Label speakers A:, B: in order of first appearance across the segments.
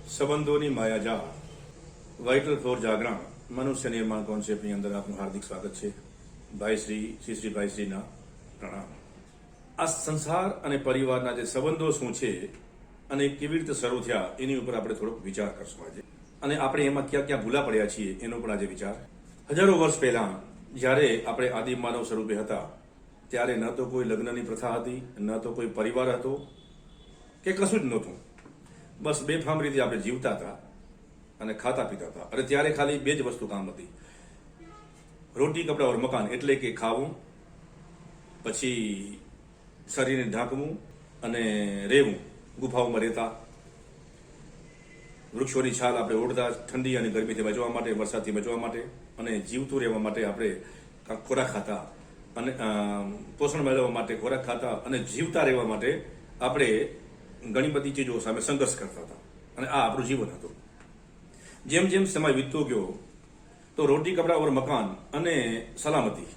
A: સંબંધોની માયાજાળ vital four જાગરણ મનુષ્ય નિર્માણ કોન્સેપ્ટની અંદર આપનું હાર્દિક સ્વાગત છે. શ્રી ભાઈશ્રીના પ્રણામ. આ સંસાર અને પરિવારના જે સંબંધો શું છે અને કેવી રીતે શરૂ થયા એની ઉપર આપણે થોડોક વિચાર કરશું આજે, અને આપણે એમાં ક્યાં ક્યાં ભૂલા પડ્યા છીએ એનો પણ આજે વિચાર. હજારો વર્ષ પહેલા જ્યારે આપણે આદિમ માનવ સ્વરૂપે હતા ત્યારે ન તો કોઈ લગ્નની પ્રથા હતી, ન તો કોઈ પરિવાર હતો કે કશું જ નહોતું. બસ બેફામ રીતે આપણે જીવતા હતા અને ખાતા પીતા હતા. અને ત્યારે ખાલી બે જ વસ્તુ કામ હતી: રોટી કપડા ઓર મકાન, એટલે કે ખાવું, પછી શરીરને ઢાંકવું અને રહેવું. ગુફાઓમાં રહેતા, વૃક્ષોની છાલ આપણે ઓઢતા, ઠંડી અને ગરમીથી બચવા માટે, વરસાદથી બચવા માટે, અને જીવતું રહેવા માટે આપણે ખોરાક ખાતા, અને પોષણ મેળવવા માટે ખોરાક ખાતા, અને જીવતા રહેવા માટે આપણે ઘણી બધી ચીજો સામે સંઘર્ષ કરતા હતા. અને આ આપણું જીવન હતું. જેમ જેમ સમય વીતતો ગયો તો રોટી કપડા ઓર મકાન અને સલામતી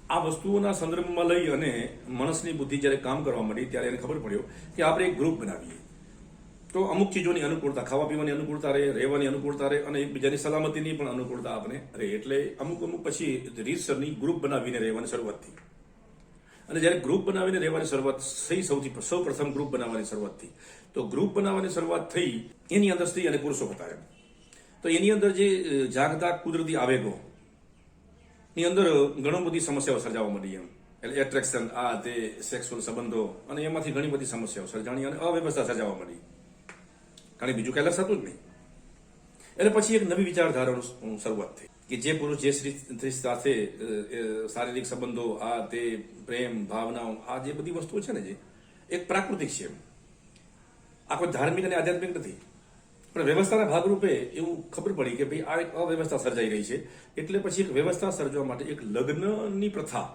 A: આ વસ્તુઓના સંદર્ભમાં લઈ અને માણસની બુદ્ધિ જ્યારે કામ કરવા માંડી ત્યારે એને ખબર પડ્યો કે આપણે એક ગ્રુપ બનાવીએ તો અમુક ચીજોની અનુકૂળતા, ખાવા પીવાની અનુકૂળતા રહે, રહેવાની અનુકૂળતા રહે, અને એકબીજાની સલામતીની પણ અનુકૂળતા આપણે રહે. એટલે અમુક પછી રીતસરની ગ્રુપ બનાવીને રહેવાની શરૂઆત થઈ. અને જ્યારે ગ્રુપ બનાવીને રહેવાની શરૂઆત થઈ, સૌ પ્રથમ ગ્રુપ બનાવવાની શરૂઆત થઈ, તો ગ્રુપ બનાવવાની શરૂઆત થઈ એની અંદર સ્ત્રી અને પુરુષો હતા. એમ તો એની અંદર જે જાગતા કુદરતી આવેગો ની અંદર ઘણી બધી સમસ્યાઓ સર્જાવા માંડી. એમ એટલે એટ્રેક્શન, આ તે સેક્સ્યુઅલ સંબંધો, અને એમાંથી ઘણી બધી સમસ્યાઓ સર્જાણી અને અવ્યવસ્થા સર્જાવા માંડી. કારણ બીજું કઈ લક્ષાતું જ નહીં. એટલે પછી એક નવી વિચારધારાની શરૂઆત થઈ કે જે પુરુષ જે સ્ત્રી સાથે શારીરિક સંબંધો, આ તે પ્રેમ ભાવનાઓ, આ જે બધી વસ્તુઓ છે ને, જે એક પ્રાકૃતિક છે. આ કોઈ ધાર્મિક અને આધ્યાત્મિક નથી. પણ વ્યવસ્થાના ભાગરૂપે એવું ખબર પડી કે ભાઈ આ એક અવ્યવસ્થા સર્જાઈ રહી છે. એટલે પછી એક વ્યવસ્થા સર્જવા માટે એક લગ્નની પ્રથા,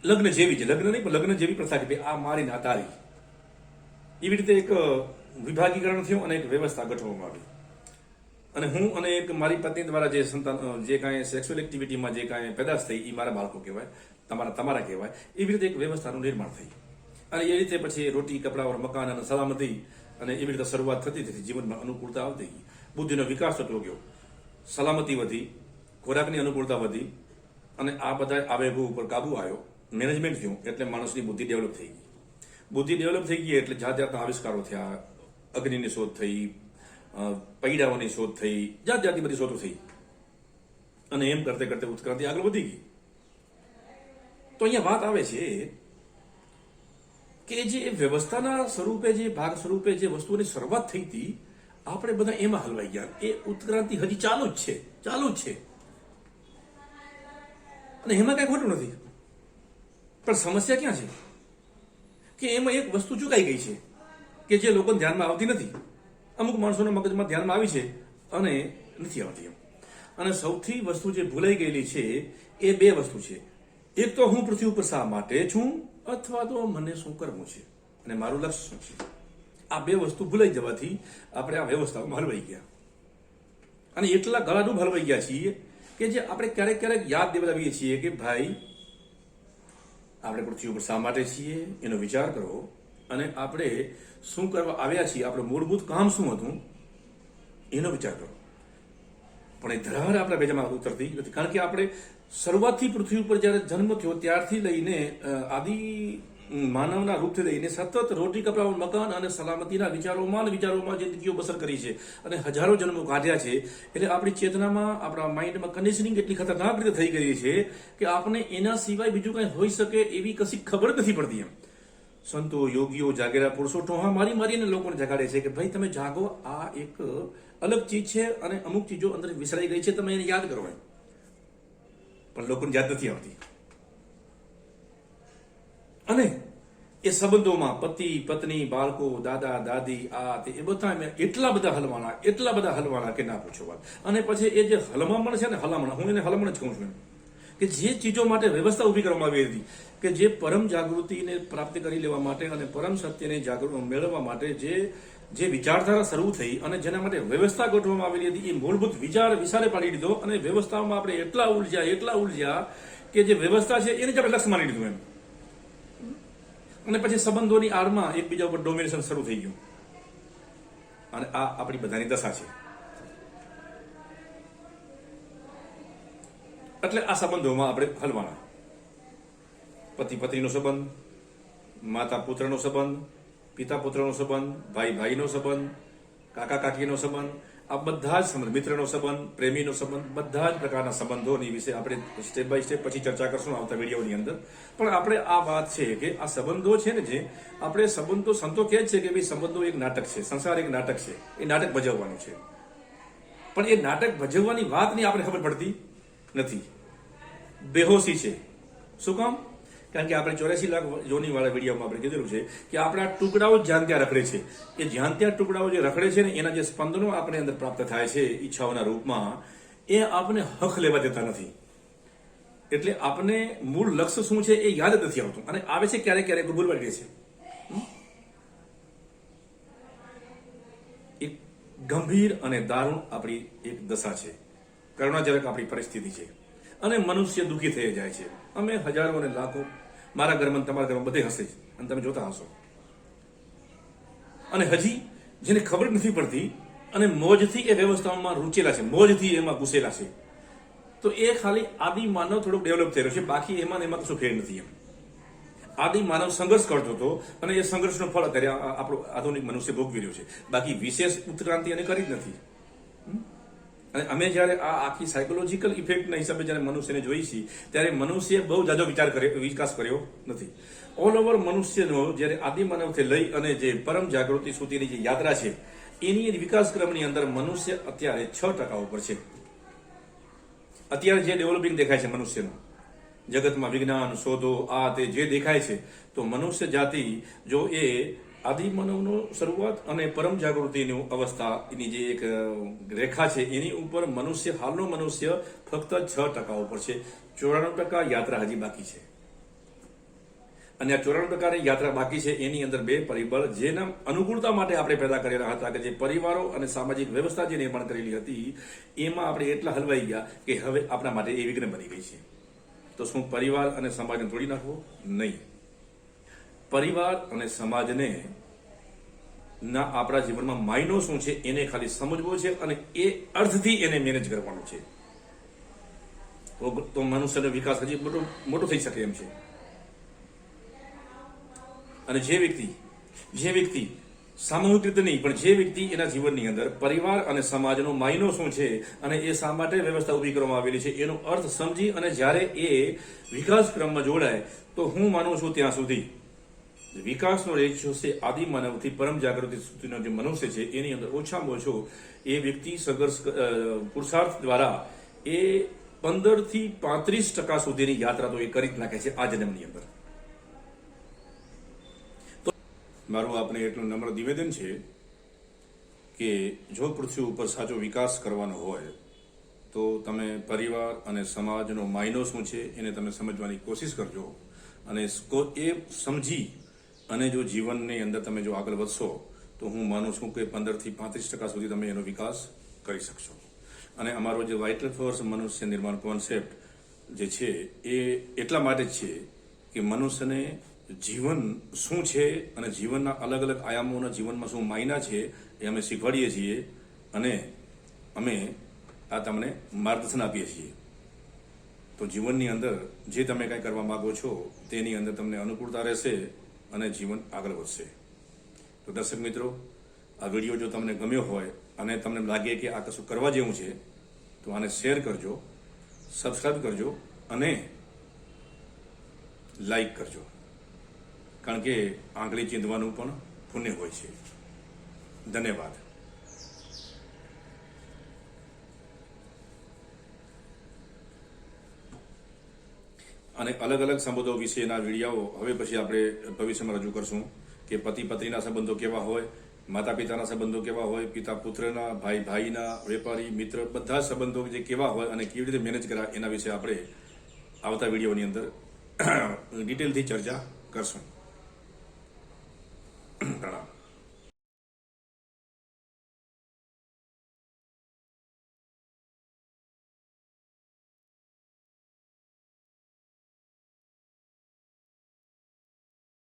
A: લગ્ન જેવી છે, લગ્ન નહીં પણ લગ્ન જેવી પ્રથા કે ભાઈ આ મારી ના તારી, એવી રીતે એક વિભાગીકરણ થયું અને એક વ્યવસ્થા ગોઠવવામાં આવી. અને હું અને એક મારી પત્ની દ્વારા જે સંતાન, જે કાંઈ સેક્સ્યુઅલ એક્ટિવિટીમાં જે કાંઈ પેદાશ થઈ એ મારા બાળકો કહેવાય, તમારા કહેવાય. એવી રીતે એક વ્યવસ્થાનું નિર્માણ થઈ. અને એ રીતે પછી રોટી કપડા મકાન અને સલામતી, અને એવી રીતે શરૂઆત થતી થતી જીવનમાં અનુકૂળતા આવતી ગઈ. બુદ્ધિનો વિકાસ થતો ગયો, સલામતી વધી, ખોરાકની અનુકૂળતા વધી, અને આ બધા આવેગો ઉપર કાબુ આવ્યો, મેનેજમેન્ટ થયું. એટલે માણસની બુદ્ધિ ડેવલપ થઈ ગઈ. બુદ્ધિ ડેવલપ થઈ ગઈ એટલે જાત જાતના આવિષ્કારો થયા. અગ્નિની શોધ થઈ, પૈડાઓની શોધ થઈ, જાત જાતની બધી શોધો થઈ. અને એમ કરતે કરતે ઉત્ક્રાંતિ આગળ વધી ગઈ. તો અહીંયા વાત આવે છે કે જે વ્યવસ્થાના સ્વરૂપે, જે ભાગ સ્વરૂપે જે વસ્તુઓની શરૂઆત થઈ હતી, આપણે બધા એમાં હલવાઈ ગયા. એ ઉત્ક્રાંતિ હજી ચાલુ જ છે. અને એમાં કઈ ખોટું નથી. પણ સમસ્યા ક્યાં છે કે એમાં એક વસ્તુ ચૂકાઈ ગઈ છે કે જે લોકોને ધ્યાનમાં આવતી નથી. અમુક માણસોના મગજમાં ધ્યાનમાં આવી છે અને નથી આવતી. એમ અને સૌથી વસ્તુ જે ભૂલાઈ ગયેલી છે એ બે વસ્તુ છે. એક તો હું પૃથ્વી ઉપર શા માટે છું, અથવા તો મને શું કરવું છે અને મારું લક્ષ્ય શું છે. આ બે વસ્તુ ભૂલાઈ જવાથી આપણે આ વ્યવસ્થામાં હલવાઈ ગયા. અને એટલા ગળાડૂબ હલવાઈ ગયા છીએ કે જે આપણે ક્યારેક ક્યારેક યાદ દેવડાવીએ છીએ કે ભાઈ આપણે પૃથ્વી ઉપર શા માટે છીએ એનો વિચાર કરો, અને આપણે શું કરવા આવ્યા છીએ, આપણું મૂળભૂત કામ શું હતું એનો વિચાર કરો. પણ એ ધરાર આપણા બેજામાં ઉતરતી નથી. કારણ કે આપણે શરૂઆતથી પૃથ્વી ઉપર જ્યારે જન્મ થયો ત્યારથી લઈને આદિ માનવના રૂપથી લઈને સતત રોટી કપડા મકાન અને સલામતીના વિચારોમાં જિંદગીઓ બસર કરી છે, અને હજારો જન્મો કાઢ્યા છે. એટલે આપણી ચેતનામાં, આપણા માઇન્ડમાં કન્ડિશનિંગ એટલી ખતરનાક રીતે થઈ ગઈ છે કે આપણે એના સિવાય બીજું કંઈ હોઈ શકે એવી કશી ખબર નથી પડતી. એમ સંતો, યોગીઓ, જાગેરા પુરુષો ટોહા મારીને લોકોને જગાડે છે કે ભાઈ તમે જાગો, આ એક અલગ ચીજ છે અને અમુક ચીજો અંદર વિસરાઈ ગઈ છે, તમે એને યાદ કરો. એમ પણ લોકોને યાદ નથી આવતી. અને એ સંબંધોમાં પતિ પત્ની, બાળકો, દાદા દાદી, આ તે એ બધા એટલા બધા હલવાના કે ના પૂછો વાત. અને પછી એ જે હલમામણ છે ને, હું એને હલમણ જ કહું છું. કે જે ચીજો માટે વ્યવસ્થા ઊભી કરવામાં આવી હતી, કે જે પરમ જાગૃતિને પ્રાપ્ત કરી લેવા માટે અને પરમ સત્યને મેળવવા માટે જે વિચારધારા શરૂ થઈ અને જેના માટે વ્યવસ્થા ગોઠવવામાં આવેલી હતી, એ મૂળભૂત વિચારે પાડી દીધો. અને વ્યવસ્થામાં આપણે એટલા ઉલઝ્યા કે જે વ્યવસ્થા છે એને જ આપણે લક્ષ્ય માની લીધું. એમ અને પછી સંબંધોની આડમાં એકબીજા ઉપર ડોમિનેશન શરૂ થઈ ગયું. અને આ આપણી બધાની દશા છે. એટલે આ સંબંધોમાં આપણે હલવાના. પતિ પત્નીનો સંબંધ, માતા પુત્રનો સંબંધ, પિતા પુત્રનો સંબંધ, ભાઈ ભાઈનો સંબંધ, કાકા કાકીનો સંબંધ, આ બધા જ સંબંધ, મિત્રનો સંબંધ, પ્રેમીનો સંબંધ, બધા જ પ્રકારના સંબંધોની વિશે આપણે સ્ટેપ બાય સ્ટેપ પછી ચર્ચા કરશું આવતા વિડીયોની અંદર. પણ આપણે આ વાત છે કે આ સંબંધો છે ને, જે આપણે સંબંધો, સંતો કહે છે કે ભાઈ સંબંધો એક નાટક છે, સંસાર એક નાટક છે, એ નાટક ભજવવાનું છે. પણ એ નાટક ભજવવાની વાતની આપણે ખબર પડતી નથી, બેહોશી છે. શું કામ? કારણ કે આપણે 84 લાખ જોની વાળા વિડીયોમાં આપણે કીધેલું છે કે આપણા ટુકડાઓ જ્યાં ત્યાં રખડે છે. એ જ્યાં ત્યાં ટુકડાઓ જે રખડે છે ને, એના જે સ્પંદનો આપણે અંદર પ્રાપ્ત થાય છે ઈચ્છાઓના રૂપમાં, એ આપણે હક લેવા દેતા નથી. એટલે આપણે મૂળ લક્ષ્ય શું છે એ યાદ જ નથી આવતું, અને આવે છે ક્યારેક ક્યારેક ભૂલવા દે છે. એક ગંભીર અને દારૂણ આપણી એક દશા છે, કરુણાજનક આપણી પરિસ્થિતિ છે, અને મનુષ્ય દુઃખી થઈ જાય છે. અમે હજારો અને લાખો, મારા ઘરમાં તમારા ઘરમાં બધે હશે જ, અને તમે જોતા હશો. અને હજી જેને ખબર નથી પડતી અને મોજથી એ વ્યવસ્થાઓમાં રૂચેલા છે, મોજથી એમાં ઘૂસેલા છે, તો એ ખાલી આદિ માનવ થોડોક ડેવલપ થઈ રહ્યો છે, બાકી એમાં કશું ફેર નથી. એમ આદિ માનવ સંઘર્ષ કરતો હતો, અને એ સંઘર્ષનો ફળ અત્યારે આપણો આધુનિક મનુષ્ય ભોગવી રહ્યો છે. બાકી વિશેષ ઉત્ક્રાંતિ એને કરી જ નથી. અને અમે જ્યારે આ આખી સાયકોલોજીકલ ઇફેક્ટના હિસાબે જ્યારે મનુષ્યને જોઈ છીએ, ત્યારે મનુષ્ય બહુ જાજો વિકાસ કર્યો નથી. ઓલ ઓવર મનુષ્યનો જ્યારે આદિ માનવથી લઈ અને જે પરમ જાગૃતિ સુધીની જે યાત્રા છે, એની વિકાસક્રમની અંદર મનુષ્ય અત્યારે 6% ઉપર છે. અત્યારે જે ડેવલપિંગ દેખાય છે મનુષ્યનું, જગતમાં વિજ્ઞાન, શોધો, આ તે જે દેખાય છે, તો મનુષ્ય જાતિ જો એ આદિમાનવનો શરૂઆત અને પરમ જાગૃતિની અવસ્થાની જે એક રેખા છે, એની ઉપર મનુષ્ય, હાલનો મનુષ્ય ફક્ત 6% ઉપર છે. 94% યાત્રા હજી બાકી છે. અને આ 94% યાત્રા બાકી છે, એની અંદર બે પરિબળ જેના અનુકૂળતા માટે આપણે પેદા કરેલા હતા, કે જે પરિવારો અને સામાજિક વ્યવસ્થા જે નિર્માણ કરેલી હતી, એમાં આપણે એટલા હલવાઈ ગયા કે હવે આપણા માટે એ વિઘ્ન બની ગઈ છે. તો શું પરિવાર અને સમાજને તોડી નાખવો? નહીં. પરિવાર અને સમાજને ના આપણા જીવનમાં માયનો શું છે એને ખાલી સમજવો છે, અને એ અર્થથી એને મેનેજ કરવાનું છે. તો મનુષ્યનો વિકાસ હજી મોટો થઈ શકે એમ છે. અને જે વ્યક્તિ સામૂહિક રીતે નહીં, પણ જે વ્યક્તિ એના જીવનની અંદર પરિવાર અને સમાજનો માયનો શું છે અને એ શા માટે વ્યવસ્થા ઊભી કરવામાં આવેલી છે એનો અર્થ સમજી અને જ્યારે એ વિકાસ ક્રમમાં જોડાય, તો હું માનું છું ત્યાં સુધી વિકાસનો રેશિયો છે આદિ માનવથી પરમ જાગૃતિ સુધીનો જે મનુષ્ય છે, એની અંદર ઓછામાં ઓછો એ વ્યક્તિ સંઘર્ષ પુરુષાર્થ દ્વારા એ 15 થી 35% સુધીની યાત્રા તો એ કરી જ નાખે છે આ જન્મની અંદર. મારું આપણે એટલું નમ્ર નિવેદન છે કે જો પૃથ્વી ઉપર સાચો વિકાસ કરવાનો હોય, તો તમે પરિવાર અને સમાજનો માયનો શું છે એને તમે સમજવાની કોશિશ કરજો, અને એ સમજી અને જો જીવનની અંદર તમે જો આગળ વધશો, તો હું માનું છું કે 15 થી 35% સુધી તમે એનો વિકાસ કરી શકશો. અને અમારો જે વાઇટલ ફોર્સ મનુષ્ય નિર્માણ કોન્સેપ્ટ જે છે એ એટલા માટે જ છે કે મનુષ્યને જીવન શું છે અને જીવનના અલગ અલગ આયામોના જીવનમાં શું માયના છે એ અમે શીખવાડીએ છીએ, અને અમે આ તમને માર્ગદર્શન આપીએ છીએ. તો જીવનની અંદર જે તમે કંઈ કરવા માંગો છો તેની અંદર તમને અનુકૂળતા રહેશે અને જીવન આગળ વધશે. તો દર્શક મિત્રો, આ વિડીયો જો તમને ગમ્યો હોય અને તમને લાગે કે આ કશું કરવા જેવું છે, તો આને શેર કરજો, સબસ્ક્રાઇબ કરજો અને લાઈક કરજો, કારણ કે આંગળી ચીંધવાનું પણ પુણ્ય હોય છે. ધન્યવાદ. અને અલગ અલગ સંબંધો વિશેના વિડીયો હવે પછી આપણે ભવિષ્યમાં રજૂ કરશું, કે પતિ પત્નીના સંબંધો કેવા હોય, માતા પિતાના સંબંધો કેવા હોય, પિતા પુત્રના, ભાઈ ભાઈના, વેપારી મિત્ર, બધા સંબંધો જે કેવા હોય અને કેવી રીતે મેનેજ કરાય એના વિશે આપણે આવતા વિડીયોની અંદર ડિટેલથી ચર્ચા કરશું. પ્રણામ.